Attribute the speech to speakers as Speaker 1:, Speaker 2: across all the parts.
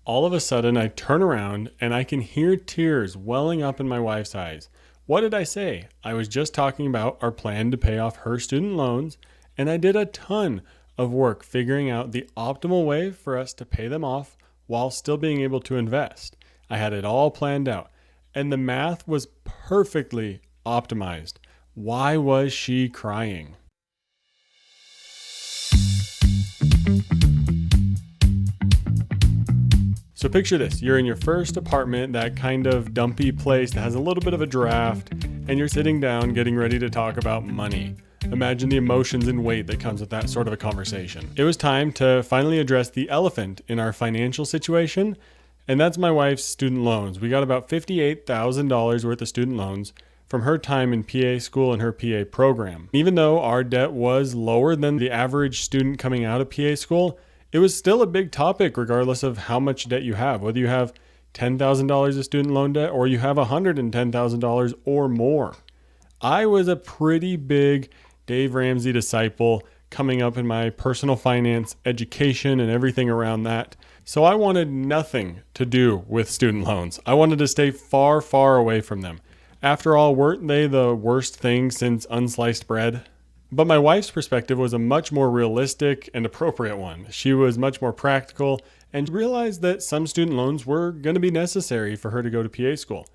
Speaker 1: All of a sudden, I turn around and I can hear tears welling up in my wife's eyes. What did I say? I was just talking about our plan to pay off her student loans, and I did a ton of work figuring out the optimal way for us to pay them off while still being able to invest. I had it all planned out, and the math was perfectly optimized. Why was she crying? So picture this, you're in your first apartment, that kind of dumpy place that has a little bit of a draft, and you're sitting down getting ready to talk about money. Imagine the emotions and weight that comes with that sort of a conversation. It was time to finally address the elephant in our financial situation, and that's my wife's student loans. We got about $58,000 worth of student loans from her time in PA school and her PA program. Even though our debt was lower than the average student coming out of PA school, it was still a big topic regardless of how much debt you have, whether you have $10,000 of student loan debt or you have $110,000 or more. I was a pretty big Dave Ramsey disciple coming up in my personal finance education and everything around that. So I wanted nothing to do with student loans. I wanted to stay far, far away from them. After all, weren't they the worst thing since unsliced bread? But my wife's perspective was a much more realistic and appropriate one. She was much more practical and realized that some student loans were going to be necessary for her to go to PA school.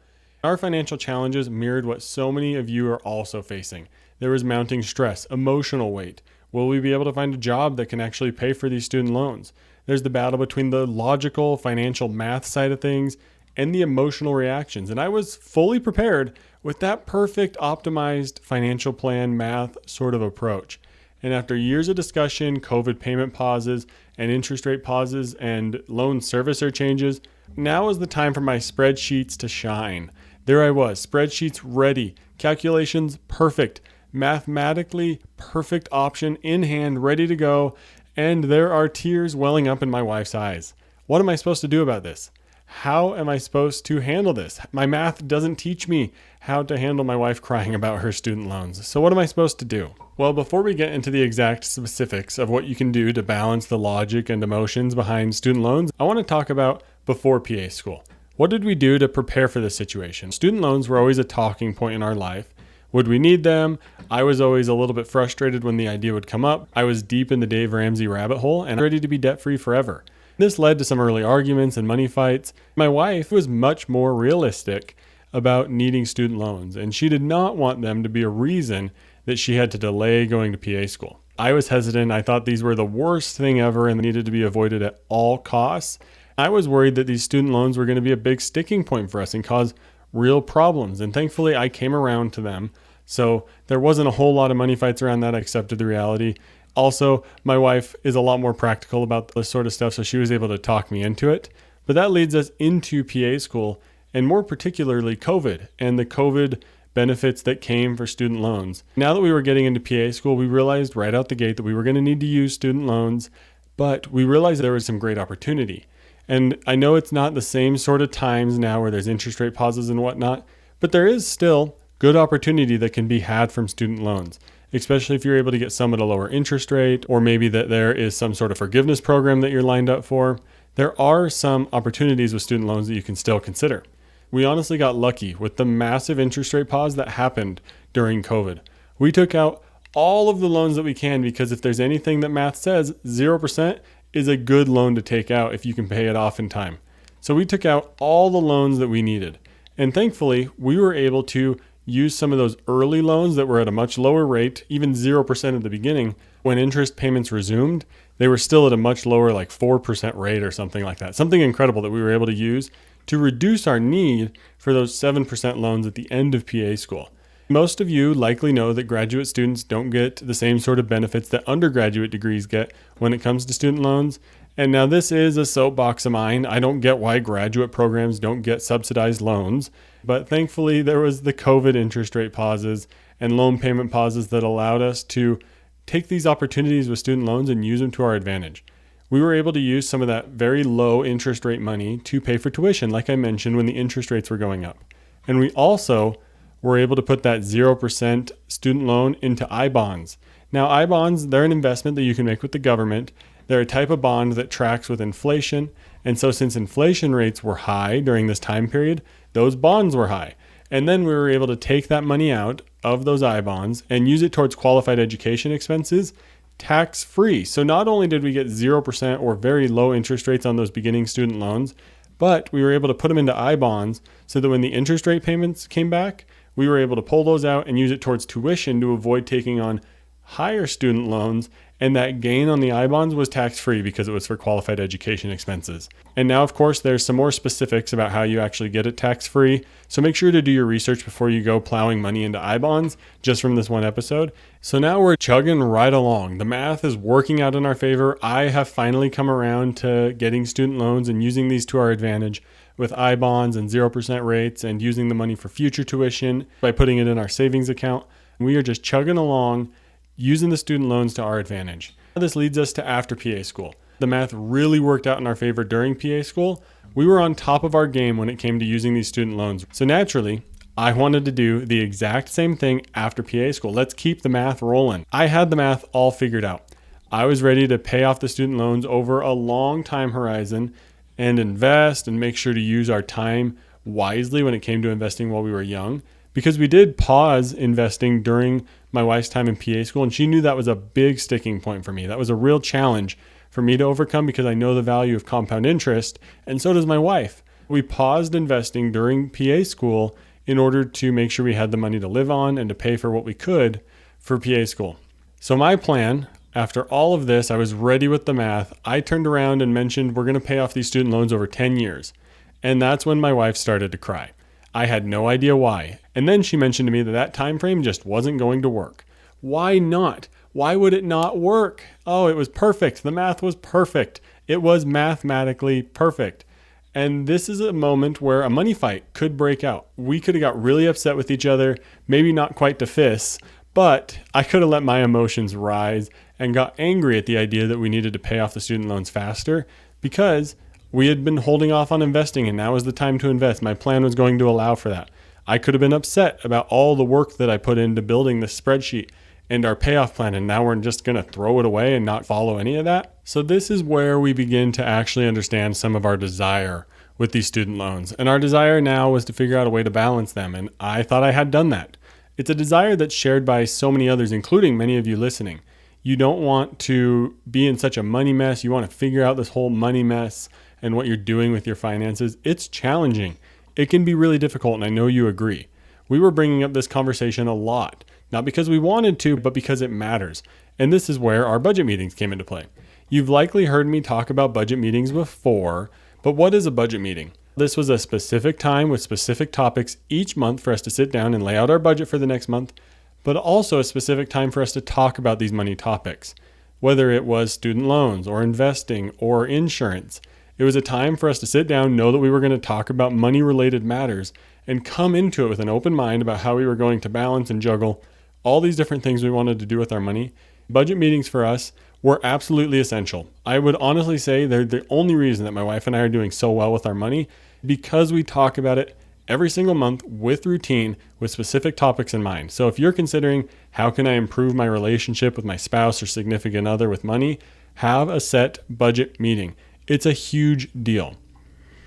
Speaker 1: Our financial challenges mirrored what so many of you are also facing. There was mounting stress, emotional weight. Will we be able to find a job that can actually pay for these student loans? There's the battle between the logical financial math side of things and the emotional reactions. And I was fully prepared with that perfect optimized financial plan math sort of approach. And after years of discussion, COVID payment pauses and interest rate pauses and loan servicer changes, now is the time for my spreadsheets to shine. There I was, spreadsheets ready, calculations perfect, mathematically perfect option in hand, ready to go. And there are tears welling up in my wife's eyes. What am I supposed to do about this? How am I supposed to handle this? My math doesn't teach me how to handle my wife crying about her student loans. So what am I supposed to do? Well, before we get into the exact specifics of what you can do to balance the logic and emotions behind student loans, I want to talk about before PA school. What did we do to prepare for this situation? Student loans were always a talking point in our life. Would we need them? I was always a little bit frustrated when the idea would come up. I was deep in the Dave Ramsey rabbit hole and ready to be debt-free forever. This led to some early arguments and money fights. My wife was much more realistic about needing student loans, and she did not want them to be a reason that she had to delay going to PA school. I was hesitant. I thought these were the worst thing ever and needed to be avoided at all costs. I was worried that these student loans were going to be a big sticking point for us and cause real problems, and thankfully I came around to them. So there wasn't a whole lot of money fights around that. I accepted the reality. Also, my wife is a lot more practical about this sort of stuff, so she was able to talk me into it. But that leads us into PA school, and more particularly COVID and the COVID benefits that came for student loans. Now that we were getting into PA school, we realized right out the gate that we were going to need to use student loans, but we realized there was some great opportunity. And I know it's not the same sort of times now where there's interest rate pauses and whatnot, but there is still good opportunity that can be had from student loans, especially if you're able to get some at a lower interest rate, or maybe that there is some sort of forgiveness program that you're lined up for. There are some opportunities with student loans that you can still consider. We honestly got lucky with the massive interest rate pause that happened during COVID. We took out all of the loans that we can because if there's anything that math says, 0% is a good loan to take out if you can pay it off in time. So we took out all the loans that we needed. And thankfully, we were able to use some of those early loans that were at a much lower rate, even 0% at the beginning. When interest payments resumed, they were still at a much lower, like 4% rate or something like that. Something incredible that we were able to use to reduce our need for those 7% loans at the end of PA school. Most of you likely know that graduate students don't get the same sort of benefits that undergraduate degrees get when it comes to student loans. And now this is a soapbox of mine. I don't get why graduate programs don't get subsidized loans, but thankfully there was the COVID interest rate pauses and loan payment pauses that allowed us to take these opportunities with student loans and use them to our advantage. We were able to use some of that very low interest rate money to pay for tuition, like I mentioned, when the interest rates were going up. And we also were able to put that 0% student loan into I-bonds. Now, I-bonds, they're an investment that you can make with the government, They're a type of bond that tracks with inflation. And so since inflation rates were high during this time period, those bonds were high. And then we were able to take that money out of those I bonds and use it towards qualified education expenses tax-free. So not only did we get 0% or very low interest rates on those beginning student loans, but we were able to put them into I bonds so that when the interest rate payments came back, we were able to pull those out and use it towards tuition to avoid taking on higher student loans, and that gain on the I bonds was tax-free because it was for qualified education expenses. And now, of course, there's some more specifics about how you actually get it tax-free, so make sure to do your research before you go plowing money into I bonds just from this one episode. So now we're chugging right along. The math is working out in our favor. I have finally come around to getting student loans and using these to our advantage with I bonds and 0% rates and using the money for future tuition by putting it in our savings account. We are just chugging along, using the student loans to our advantage. This leads us to after PA school. The math really worked out in our favor during PA school. We were on top of our game when it came to using these student loans. So naturally, I wanted to do the exact same thing after PA school. Let's keep the math rolling. I had the math all figured out. I was ready to pay off the student loans over a long time horizon and invest and make sure to use our time wisely when it came to investing while we were young. Because we did pause investing during my wife's time in PA school, and she knew that was a big sticking point for me. That was a real challenge for me to overcome because I know the value of compound interest, and so does my wife. We paused investing during PA school in order to make sure we had the money to live on and to pay for what we could for PA school. So my plan, after all of this, I was ready with the math. I turned around and mentioned we're going to pay off these student loans over 10 years. And that's when my wife started to cry. I had no idea why. And then she mentioned to me that that time frame just wasn't going to work. Why not? Why would it not work? Oh, it was perfect. The math was perfect. It was mathematically perfect. And this is a moment where a money fight could break out. We could have got really upset with each other, maybe not quite to fists, but I could have let my emotions rise and got angry at the idea that we needed to pay off the student loans faster because we had been holding off on investing, and now was the time to invest. My plan was going to allow for that. I could have been upset about all the work that I put into building this spreadsheet and our payoff plan, and now we're just going to throw it away and not follow any of that. So this is where we begin to actually understand some of our desire with these student loans. And our desire now was to figure out a way to balance them, and I thought I had done that. It's a desire that's shared by so many others, including many of you listening. You don't want to be in such a money mess. You want to figure out this whole money mess and what you're doing with your finances. It's challenging. It can be really difficult, and I know you agree. We were bringing up this conversation a lot, not because we wanted to, but because it matters. And this is where our budget meetings came into play. You've likely heard me talk about budget meetings before, but what is a budget meeting? This was a specific time with specific topics each month for us to sit down and lay out our budget for the next month, but also a specific time for us to talk about these money topics, whether it was student loans or investing or insurance. It was a time for us to sit down, know that we were going to talk about money-related matters, and come into it with an open mind about how we were going to balance and juggle all these different things we wanted to do with our money. Budget meetings for us were absolutely essential. I would honestly say they're the only reason that my wife and I are doing so well with our money, because we talk about it every single month with routine, with specific topics in mind. So if you're considering how can I improve my relationship with my spouse or significant other with money, have a set budget meeting. It's a huge deal.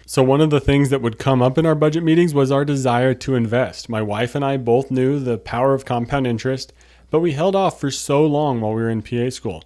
Speaker 1: So one of the things that would come up in our budget meetings was our desire to invest. My wife and I both knew the power of compound interest, but we held off for so long while we were in PA school.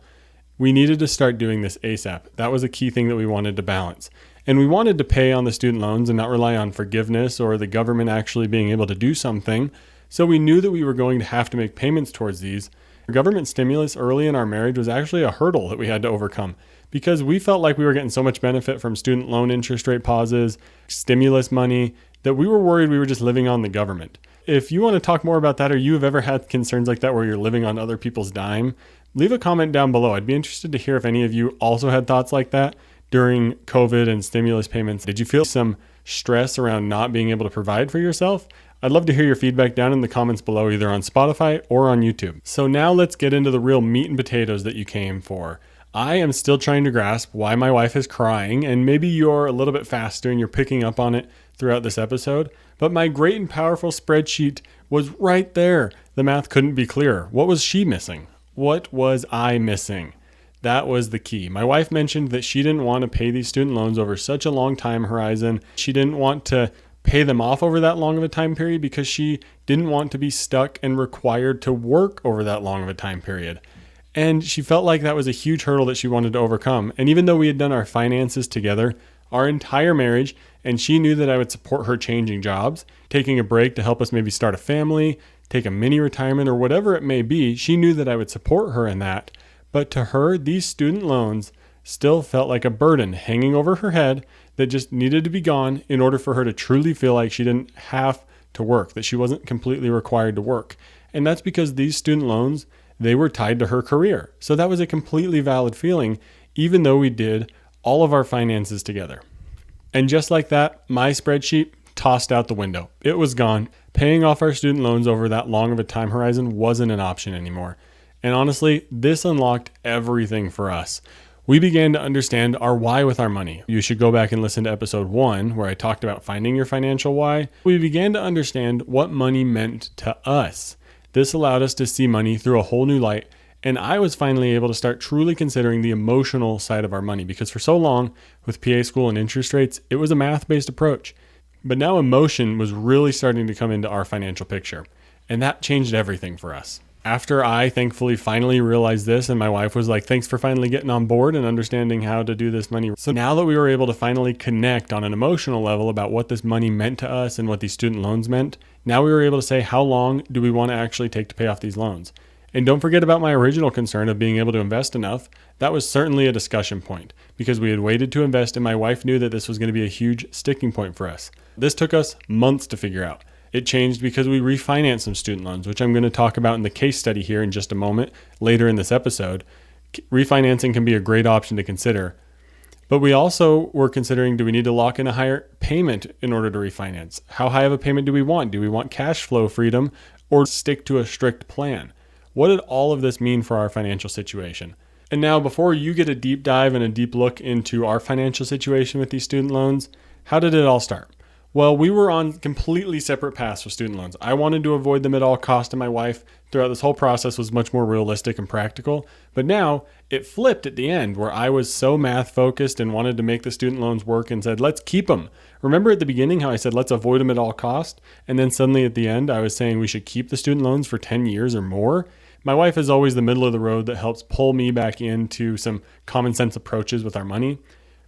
Speaker 1: We needed to start doing this ASAP. That was a key thing that we wanted to balance. And we wanted to pay on the student loans and not rely on forgiveness or the government actually being able to do something. So we knew that we were going to have to make payments towards these. Government stimulus early in our marriage was actually a hurdle that we had to overcome, because we felt like we were getting so much benefit from student loan interest rate pauses, stimulus money, that we were worried we were just living on the government. If you want to talk more about that, or you have ever had concerns like that where you're living on other people's dime, leave a comment down below. I'd be interested to hear if any of you also had thoughts like that during COVID and stimulus payments. Did you feel some stress around not being able to provide for yourself? I'd love to hear your feedback down in the comments below, either on Spotify or on YouTube. So now let's get into the real meat and potatoes that you came for. I am still trying to grasp why my wife is crying, and maybe you're a little bit faster and you're picking up on it throughout this episode, but my great and powerful spreadsheet was right there. The math couldn't be clearer. What was she missing? What was I missing? That was the key. My wife mentioned that she didn't want to pay these student loans over such a long time horizon. She didn't want to pay them off over that long of a time period because she didn't want to be stuck and required to work over that long of a time period. And she felt like that was a huge hurdle that she wanted to overcome. And even though we had done our finances together our entire marriage, and she knew that I would support her changing jobs, taking a break to help us maybe start a family, take a mini retirement, or whatever it may be, she knew that I would support her in that. But to her, these student loans still felt like a burden hanging over her head that just needed to be gone in order for her to truly feel like she didn't have to work, that she wasn't completely required to work. And that's because these student loans, they were tied to her career. So that was a completely valid feeling, even though we did all of our finances together. And just like that, my spreadsheet tossed out the window. It was gone. Paying off our student loans over that long of a time horizon wasn't an option anymore. And honestly, this unlocked everything for us. We began to understand our why with our money. You should go back and listen to episode 1 where I talked about finding your financial why. We began to understand what money meant to us. This allowed us to see money through a whole new light. And I was finally able to start truly considering the emotional side of our money because for so long with PA school and interest rates, it was a math-based approach. But now emotion was really starting to come into our financial picture. And that changed everything for us. After I thankfully finally realized this and my wife was like, thanks for finally getting on board and understanding how to do this money. So now that we were able to finally connect on an emotional level about what this money meant to us and what these student loans meant, now we were able to say, how long do we want to actually take to pay off these loans? And don't forget about my original concern of being able to invest enough. That was certainly a discussion point because we had waited to invest and my wife knew that this was going to be a huge sticking point for us. This took us months to figure out. It changed because we refinanced some student loans, which I'm going to talk about in the case study here in just a moment later in this episode. Refinancing can be a great option to consider. But we also were considering, do we need to lock in a higher payment in order to refinance? How high of a payment do we want? Do we want cash flow freedom or stick to a strict plan? What did all of this mean for our financial situation? And now, before you get a deep dive and a deep look into our financial situation with these student loans, how did it all start? Well, we were on completely separate paths with student loans. I wanted to avoid them at all costs, and my wife, throughout this whole process, was much more realistic and practical. But now, it flipped at the end, where I was so math-focused and wanted to make the student loans work and said, let's keep them. Remember at the beginning how I said, let's avoid them at all costs? And then suddenly at the end, I was saying we should keep the student loans for 10 years or more? My wife is always the middle of the road that helps pull me back into some common sense approaches with our money.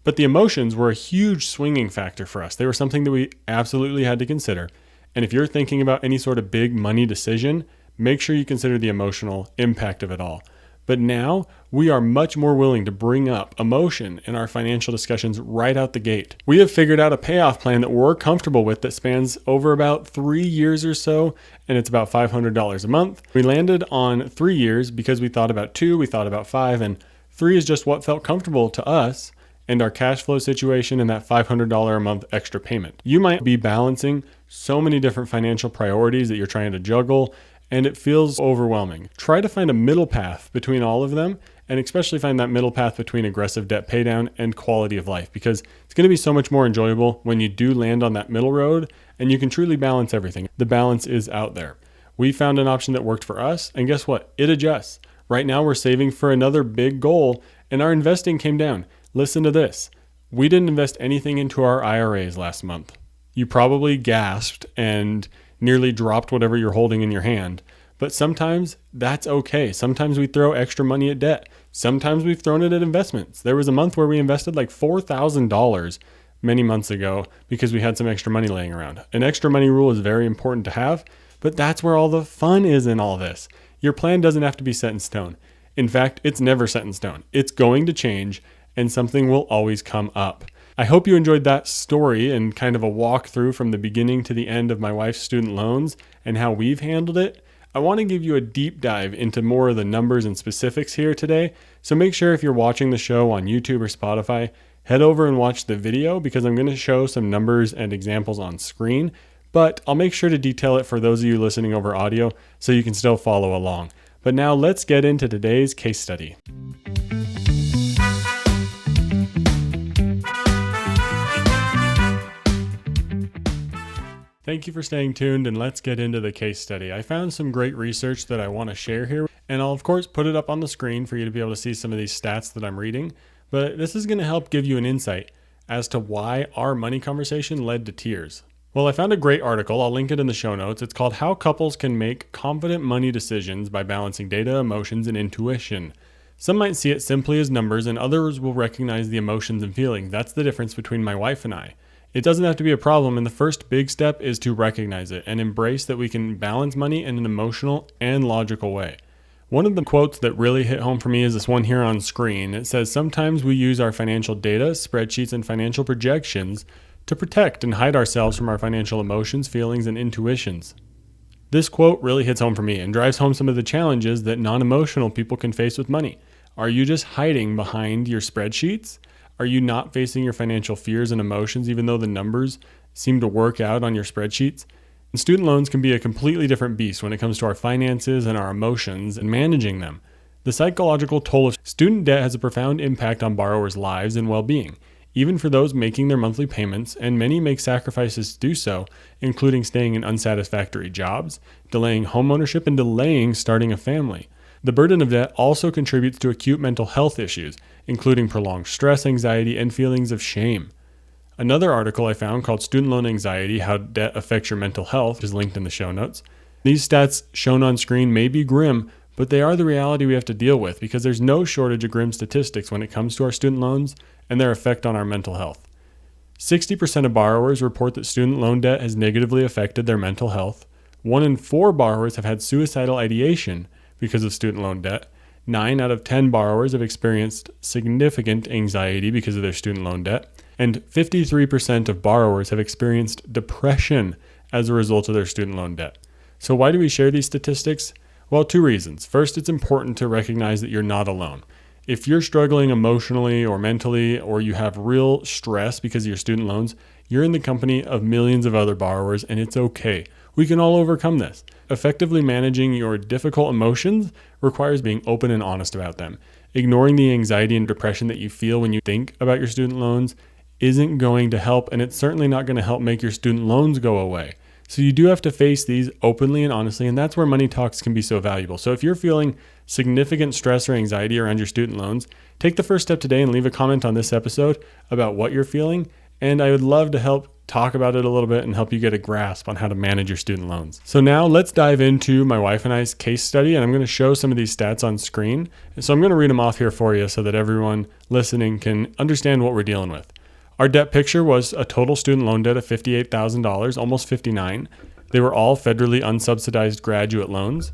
Speaker 1: But the emotions were a huge swinging factor for us. They were something that we absolutely had to consider. And if you're thinking about any sort of big money decision, make sure you consider the emotional impact of it all. But now we are much more willing to bring up emotion in our financial discussions right out the gate. We have figured out a payoff plan that we're comfortable with that spans over about 3 years or so, and it's about $500 a month. We landed on 3 years because we thought about 2, we thought about 5, and 3 is just what felt comfortable to us and our cash flow situation and that $500 a month extra payment. You might be balancing so many different financial priorities that you're trying to juggle, and it feels overwhelming. Try to find a middle path between all of them, and especially find that middle path between aggressive debt paydown and quality of life, because it's going to be so much more enjoyable when you do land on that middle road and you can truly balance everything. The balance is out there. We found an option that worked for us, and guess what? It adjusts. Right now we're saving for another big goal, and our investing came down. Listen to this. We didn't invest anything into our IRAs last month. You probably gasped and nearly dropped whatever you're holding in your hand. But sometimes that's okay. Sometimes we throw extra money at debt. Sometimes we've thrown it at investments. There was a month where we invested like $4,000 many months ago because we had some extra money laying around. An extra money rule is very important to have, but that's where all the fun is in all this. Your plan doesn't have to be set in stone. In fact, it's never set in stone. It's going to change, and something will always come up. I hope you enjoyed that story and kind of a walkthrough from the beginning to the end of my wife's student loans and how we've handled it. I want to give you a deep dive into more of the numbers and specifics here today. So make sure if you're watching the show on YouTube or Spotify, head over and watch the video because I'm going to show some numbers and examples on screen, but I'll make sure to detail it for those of you listening over audio so you can still follow along. But now let's get into today's case study. Thank you for staying tuned, and let's get into the case study. I found some great research that I want to share here, And I'll, of course, put it up on the screen for you to be able to see some of these stats that I'm reading. But this is going to help give you an insight as to why our money conversation led to tears. Well, I found a great article. I'll link it in the show notes. It's called How Couples Can Make Confident Money Decisions by Balancing Data, Emotions, and Intuition. Some might see it simply as numbers, and others will recognize the emotions and feelings. That's the difference between my wife and I. It doesn't have to be a problem, and the first big step is to recognize it and embrace that we can balance money in an emotional and logical way. One of the quotes that really hit home for me is this one here on screen. It says, "Sometimes we use our financial data, spreadsheets, and financial projections to protect and hide ourselves from our financial emotions, feelings, and intuitions." This quote really hits home for me and drives home some of the challenges that non-emotional people can face with money. Are you just hiding behind your spreadsheets? Are you not facing your financial fears and emotions even though the numbers seem to work out on your spreadsheets? And student loans can be a completely different beast when it comes to our finances and our emotions and managing them. The psychological toll of student debt has a profound impact on borrowers' lives and well-being, even for those making their monthly payments, and many make sacrifices to do so, including staying in unsatisfactory jobs, delaying homeownership, and delaying starting a family. The burden of debt also contributes to acute mental health issues, including prolonged stress, anxiety, and feelings of shame. Another article I found called Student Loan Anxiety, How Debt Affects Your Mental Health, is linked in the show notes. These stats shown on screen may be grim, but they are the reality we have to deal with because there's no shortage of grim statistics when it comes to our student loans and their effect on our mental health. 60% of borrowers report that student loan debt has negatively affected their mental health. 1 in 4 borrowers have had suicidal ideation because of student loan debt. 9 out of 10 borrowers have experienced significant anxiety because of their student loan debt. And 53% of borrowers have experienced depression as a result of their student loan debt. So why do we share these statistics? Well, 2 reasons. First, it's important to recognize that you're not alone. If you're struggling emotionally or mentally, or you have real stress because of your student loans, you're in the company of millions of other borrowers, and it's okay. We can all overcome this. Effectively managing your difficult emotions requires being open and honest about them. Ignoring the anxiety and depression that you feel when you think about your student loans isn't going to help, and it's certainly not going to help make your student loans go away. So you do have to face these openly and honestly, and that's where money talks can be so valuable. So if you're feeling significant stress or anxiety around your student loans, take the first step today and leave a comment on this episode about what you're feeling, and I would love to help talk about it a little bit and help you get a grasp on how to manage your student loans. So now let's dive into my wife and I's case study, and I'm going to show some of these stats on screen. So I'm going to read them off here for you so that everyone listening can understand what we're dealing with. Our debt picture was a total student loan debt of $58,000, almost $59,000. They were all federally unsubsidized graduate loans.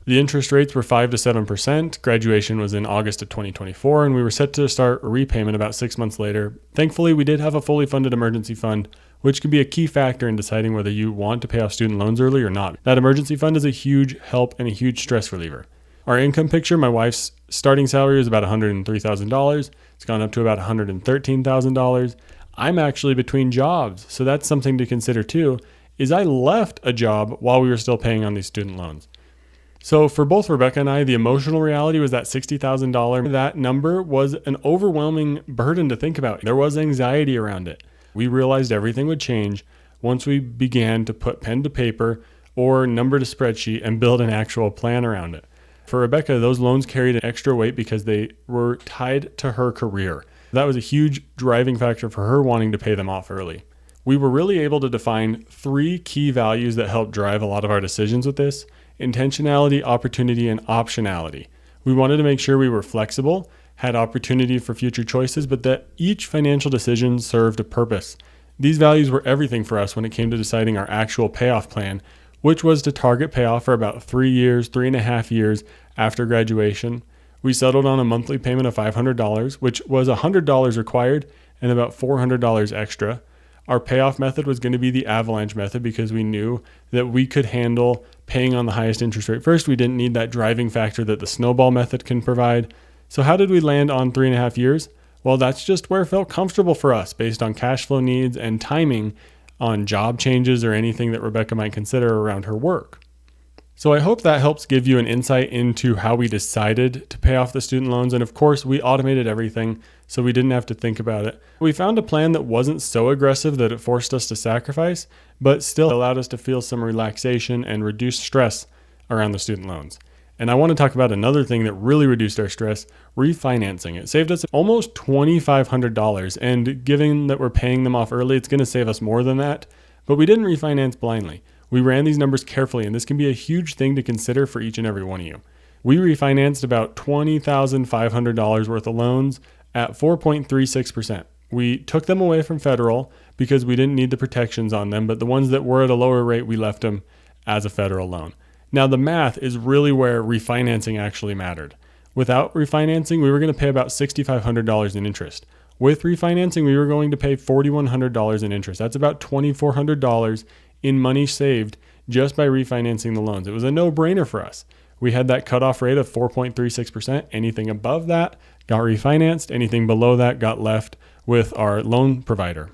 Speaker 1: The interest rates were 5 to 7%. Graduation was in August of 2024, and we were set to start a repayment about 6 months later. Thankfully, we did have a fully funded emergency fund, which can be a key factor in deciding whether you want to pay off student loans early or not. That emergency fund is a huge help and a huge stress reliever. Our income picture, my wife's starting salary is about $103,000. It's gone up to about $113,000. I'm actually between jobs, so that's something to consider too, is I left a job while we were still paying on these student loans. So for both Rebecca and I, the emotional reality was that $60,000. That number was an overwhelming burden to think about. There was anxiety around it. We realized everything would change once we began to put pen to paper or number to spreadsheet and build an actual plan around it. For Rebecca, those loans carried an extra weight because they were tied to her career. That was a huge driving factor for her wanting to pay them off early. We were really able to define 3 key values that helped drive a lot of our decisions with this: intentionality, opportunity, and optionality. We wanted to make sure we were flexible, had opportunity for future choices, but that each financial decision served a purpose. These values were everything for us when it came to deciding our actual payoff plan, which was to target payoff for about 3.5 years after graduation. We settled on a monthly payment of $500, which was $100 required and about $400 extra. Our payoff method was going to be the avalanche method because we knew that we could handle paying on the highest interest rate first. We didn't need that driving factor that the snowball method can provide. So how did we land on 3.5 years? Well, that's just where it felt comfortable for us based on cash flow needs and timing on job changes or anything that Rebecca might consider around her work. So I hope that helps give you an insight into how we decided to pay off the student loans. And of course, we automated everything, so we didn't have to think about it. We found a plan that wasn't so aggressive that it forced us to sacrifice, but still allowed us to feel some relaxation and reduce stress around the student loans. And I want to talk about another thing that really reduced our stress, refinancing. It saved us almost $2,500. And given that we're paying them off early, it's going to save us more than that. But we didn't refinance blindly. We ran these numbers carefully, and this can be a huge thing to consider for each and every one of you. We refinanced about $20,500 worth of loans at 4.36%. We took them away from federal because we didn't need the protections on them, but the ones that were at a lower rate, we left them as a federal loan. Now, the math is really where refinancing actually mattered. Without refinancing, we were going to pay about $6,500 in interest. With refinancing, we were going to pay $4,100 in interest. That's about $2,400 in money saved just by refinancing the loans. It was a no-brainer for us. We had that cutoff rate of 4.36%. Anything above that got refinanced. Anything below that got left with our loan provider.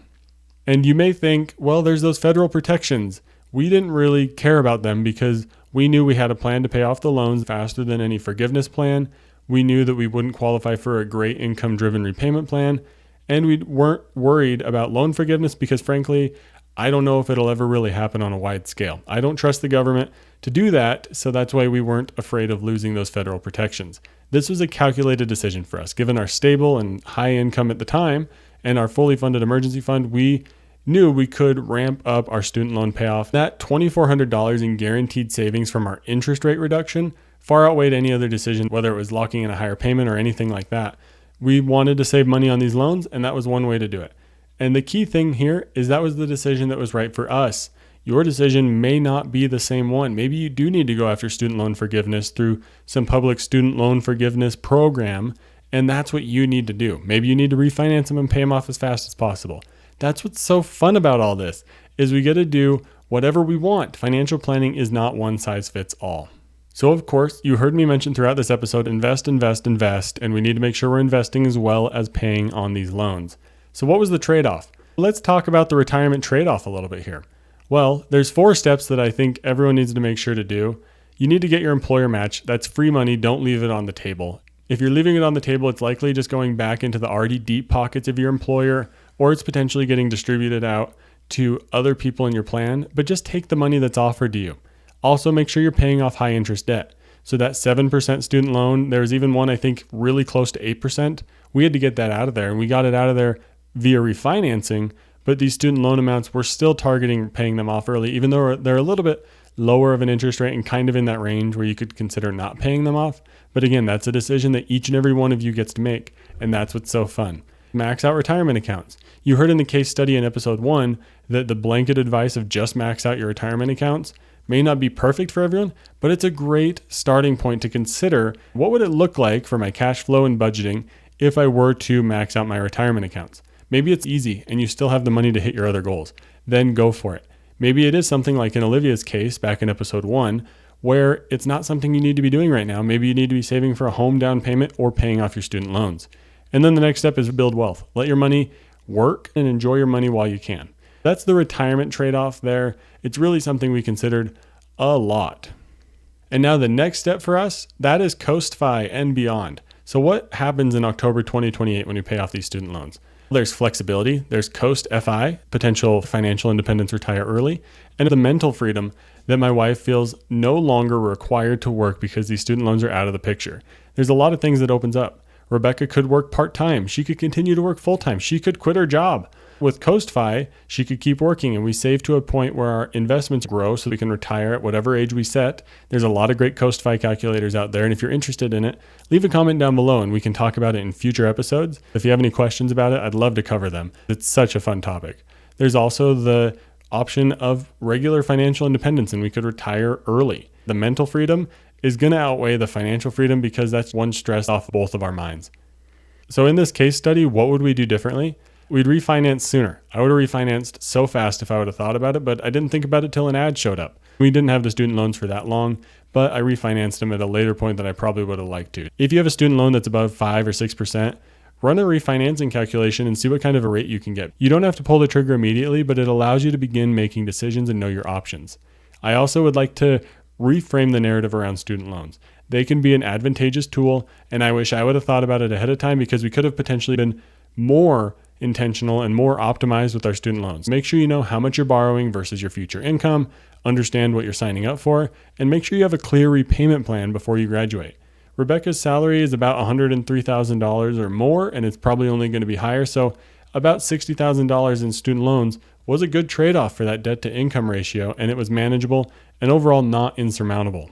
Speaker 1: And you may think, well, there's those federal protections. We didn't really care about them because we knew we had a plan to pay off the loans faster than any forgiveness plan. We knew that we wouldn't qualify for a great income-driven repayment plan. And we weren't worried about loan forgiveness because, frankly, I don't know if it'll ever really happen on a wide scale. I don't trust the government to do that, so that's why we weren't afraid of losing those federal protections. This was a calculated decision for us. Given our stable and high income at the time and our fully funded emergency fund, we knew we could ramp up our student loan payoff. That $2,400 in guaranteed savings from our interest rate reduction far outweighed any other decision, whether it was locking in a higher payment or anything like that. We wanted to save money on these loans, and that was one way to do it. And the key thing here is that was the decision that was right for us. Your decision may not be the same one. Maybe you do need to go after student loan forgiveness through some public student loan forgiveness program, and that's what you need to do. Maybe you need to refinance them and pay them off as fast as possible. That's what's so fun about all this, is we get to do whatever we want. Financial planning is not one size fits all. So of course, you heard me mention throughout this episode, invest, invest, invest, and we need to make sure we're investing as well as paying on these loans. So what was the trade-off? Let's talk about the retirement trade-off a little bit here. Well, there's 4 steps that I think everyone needs to make sure to do. You need to get your employer match. That's free money. Don't leave it on the table. If you're leaving it on the table, it's likely just going back into the already deep pockets of your employer, or it's potentially getting distributed out to other people in your plan, but just take the money that's offered to you. Also, make sure you're paying off high interest debt. So that 7% student loan, there was even one, I think, really close to 8%. We had to get that out of there, and we got it out of there via refinancing, but these student loan amounts, we're still targeting paying them off early, even though they're a little bit lower of an interest rate and kind of in that range where you could consider not paying them off. But again, that's a decision that each and every one of you gets to make, and that's what's so fun. Max out retirement accounts. You heard in the case study in episode 1 that the blanket advice of just max out your retirement accounts may not be perfect for everyone, but it's a great starting point to consider what would it look like for my cash flow and budgeting if I were to max out my retirement accounts. Maybe it's easy and you still have the money to hit your other goals. Then go for it. Maybe it is something like in Olivia's case back in episode 1, where it's not something you need to be doing right now. Maybe you need to be saving for a home down payment or paying off your student loans. And then the next step is build wealth. Let your money work and enjoy your money while you can. That's the retirement trade-off there. It's really something we considered a lot. And now the next step for us, that is Coast-Fi and beyond. So what happens in October 2028 when you pay off these student loans? There's flexibility, there's Coast-Fi, potential financial independence, retire early, and the mental freedom that my wife feels no longer required to work because these student loans are out of the picture. There's a lot of things that opens up. Rebecca could work part-time. She could continue to work full-time. She could quit her job. With Coast-Fi, she could keep working, and we save to a point where our investments grow so we can retire at whatever age we set. There's a lot of great Coast-Fi calculators out there, and if you're interested in it, leave a comment down below and we can talk about it in future episodes. If you have any questions about it, I'd love to cover them. It's such a fun topic. There's also the option of regular financial independence, and we could retire early. The mental freedom is going to outweigh the financial freedom because that's one stress off both of our minds. So in this case study, what would we do differently? We'd refinance sooner. I would have refinanced so fast if I would have thought about it, but I didn't think about it till an ad showed up. We didn't have the student loans for that long, but I refinanced them at a later point than I probably would have liked to. If you have a student loan that's above 5 or 6%, run a refinancing calculation and see what kind of a rate you can get. You don't have to pull the trigger immediately, but it allows you to begin making decisions and know your options. I also would like to reframe the narrative around student loans. They can be an advantageous tool, and I wish I would have thought about it ahead of time because we could have potentially been more intentional and more optimized with our student loans. Make sure you know how much you're borrowing versus your future income. understand what you're signing up for, and make sure you have a clear repayment plan before you graduate. Rebecca's salary is about $103,000 or more, and it's probably only going to be higher, so about $60,000 in student loans was a good trade-off for that debt-to-income ratio, and it was manageable and overall not insurmountable.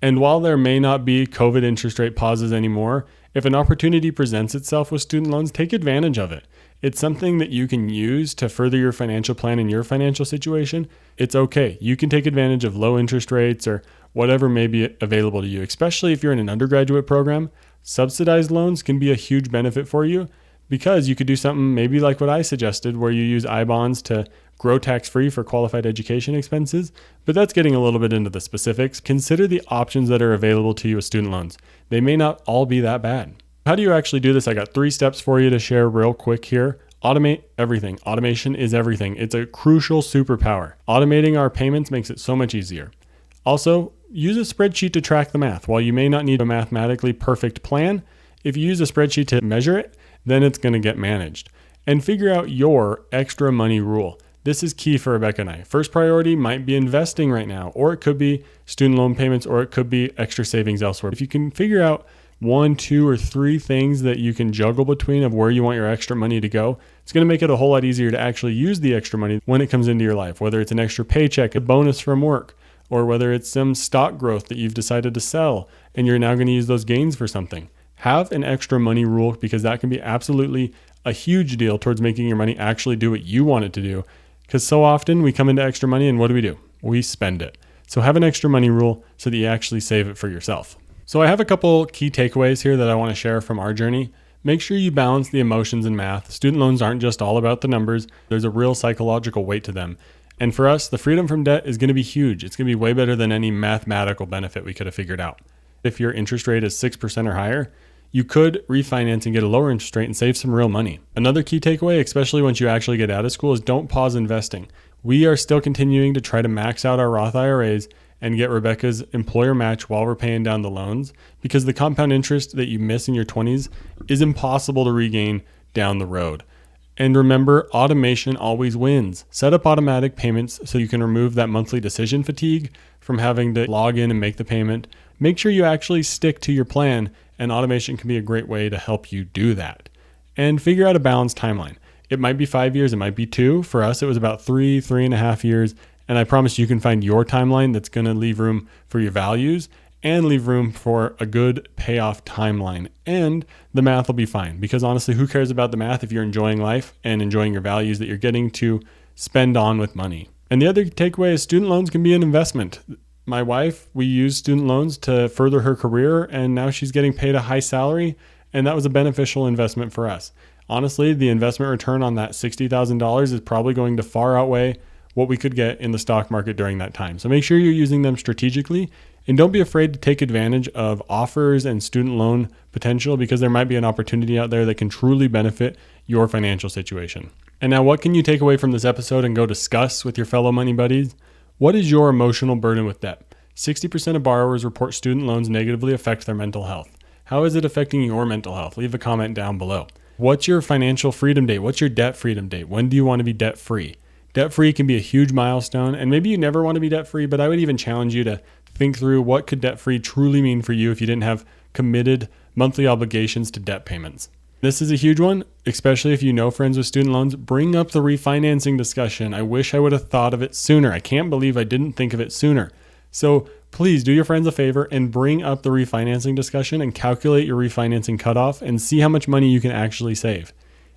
Speaker 1: And while there may not be COVID interest rate pauses anymore, if an opportunity presents itself with student loans, take advantage of it. It's something that you can use to further your financial plan and your financial situation. It's okay. You can take advantage of low interest rates or whatever may be available to you, especially if you're in an undergraduate program. Subsidized loans can be a huge benefit for you because you could do something maybe like what I suggested, where you use I-bonds to grow tax-free for qualified education expenses, but that's getting a little bit into the specifics. Consider the options that are available to you with student loans. They may not all be that bad. How do you actually do this? I got 3 steps for you to share real quick here. Automate everything. Automation is everything. It's a crucial superpower. Automating our payments makes it so much easier. Also, use a spreadsheet to track the math. While you may not need a mathematically perfect plan, if you use a spreadsheet to measure it, then it's going to get managed. And figure out your extra money rule. This is key for Rebecca and I. First priority might be investing right now, or it could be student loan payments, or it could be extra savings elsewhere. If you can figure out 1, 2, or 3 things that you can juggle between of where you want your extra money to go, it's going to make it a whole lot easier to actually use the extra money when it comes into your life, whether it's an extra paycheck, a bonus from work, or whether it's some stock growth that you've decided to sell and you're now going to use those gains for something. Have an extra money rule, because that can be absolutely a huge deal towards making your money actually do what you want it to do. Because so often we come into extra money and what do? We spend it. So have an extra money rule so that you actually save it for yourself. So I have a couple key takeaways here that I want to share from our journey. Make sure you balance the emotions and math. Student loans aren't just all about the numbers. There's a real psychological weight to them. And for us, the freedom from debt is going to be huge. It's going to be way better than any mathematical benefit we could have figured out. If your interest rate is 6% or higher, you could refinance and get a lower interest rate and save some real money. Another key takeaway, especially once you actually get out of school, is don't pause investing. We are still continuing to try to max out our Roth IRAs and get Rebecca's employer match while we're paying down the loans, because the compound interest that you miss in your 20s is impossible to regain down the road. And remember, automation always wins. Set up automatic payments so you can remove that monthly decision fatigue from having to log in and make the payment. Make sure you actually stick to your plan, and automation can be a great way to help you do that. And figure out a balanced timeline. It might be 5 years, it might be 2. For us, it was about 3.5 years. And I promise you can find your timeline that's going to leave room for your values and leave room for a good payoff timeline. And the math will be fine, because honestly, who cares about the math if you're enjoying life and enjoying your values that you're getting to spend on with money? And the other takeaway is student loans can be an investment. My wife, we used student loans to further her career, and now she's getting paid a high salary, and that was a beneficial investment for us. Honestly, the investment return on that $60,000 is probably going to far outweigh what we could get in the stock market during that time. So make sure you're using them strategically, and don't be afraid to take advantage of offers and student loan potential, because there might be an opportunity out there that can truly benefit your financial situation. And now, what can you take away from this episode and go discuss with your fellow money buddies? What is your emotional burden with debt? 60% of borrowers report student loans negatively affect their mental health. How is it affecting your mental health? Leave a comment down below. What's your financial freedom date? What's your debt freedom date? When do you want to be debt free? Debt free can be a huge milestone, and maybe you never want to be debt free, but I would even challenge you to think through what could debt free truly mean for you if you didn't have committed monthly obligations to debt payments. This is a huge one, especially if you know friends with student loans. Bring up the refinancing discussion. I wish I would have thought of it sooner. I can't believe I didn't think of it sooner. So please do your friends a favor and bring up the refinancing discussion and calculate your refinancing cutoff and see how much money you can actually save.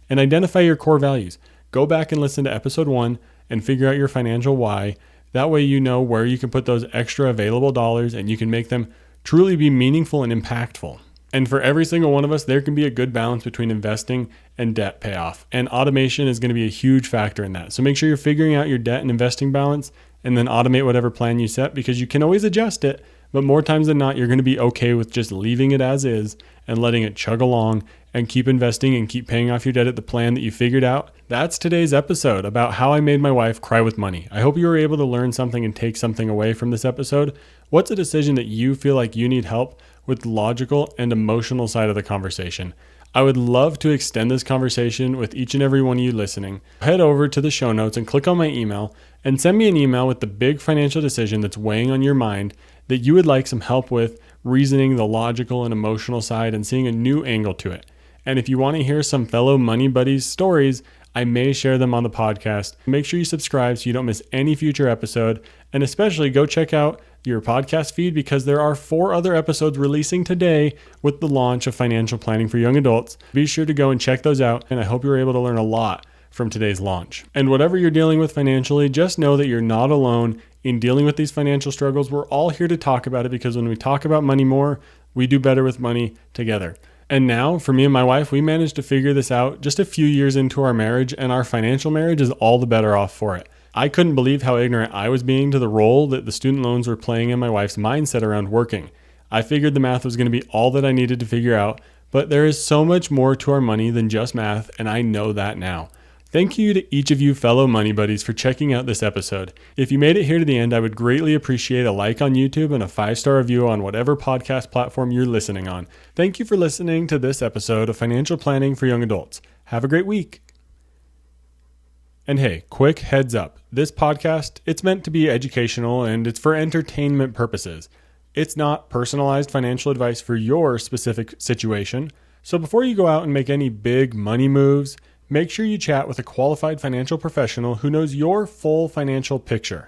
Speaker 1: And identify your core values. Go back and listen to episode 1 and figure out your financial why. That way you know where you can put those extra available dollars and you can make them truly be meaningful and impactful. And for every single one of us, there can be a good balance between investing and debt payoff. And automation is going to be a huge factor in that. So make sure you're figuring out your debt and investing balance, and then automate whatever plan you set, because you can always adjust it. But more times than not, you're going to be okay with just leaving it as is and letting it chug along and keep investing and keep paying off your debt at the plan that you figured out. That's today's episode about how I made my wife cry with money. I hope you were able to learn something and take something away from this episode. What's a decision that you feel like you need help with the logical and emotional side of the conversation? I would love to extend this conversation with each and every one of you listening. Head over to the show notes and click on my email and send me an email with the big financial decision that's weighing on your mind that you would like some help with reasoning the logical and emotional side and seeing a new angle to it. And if you want to hear some fellow money buddies' stories, I may share them on the podcast. Make sure you subscribe so you don't miss any future episode. And especially go check out your podcast feed because there are 4 other episodes releasing today with the launch of Financial Planning for Young Adults. Be sure to go and check those out. And I hope you're able to learn a lot from today's launch. And whatever you're dealing with financially, just know that you're not alone in dealing with these financial struggles. We're all here to talk about it because when we talk about money more, we do better with money together. And now, for me and my wife, we managed to figure this out just a few years into our marriage, and our financial marriage is all the better off for it. I couldn't believe how ignorant I was being to the role that the student loans were playing in my wife's mindset around working. I figured the math was going to be all that I needed to figure out, but there is so much more to our money than just math, and I know that now. Thank you to each of you fellow money buddies for checking out this episode. If you made it here to the end, I would greatly appreciate a like on YouTube and a 5-star review on whatever podcast platform you're listening on. Thank you for listening to this episode of Financial Planning for Young Adults. Have a great week. And hey, quick heads up. This podcast, it's meant to be educational and it's for entertainment purposes. It's not personalized financial advice for your specific situation. So before you go out and make any big money moves, make sure you chat with a qualified financial professional who knows your full financial picture.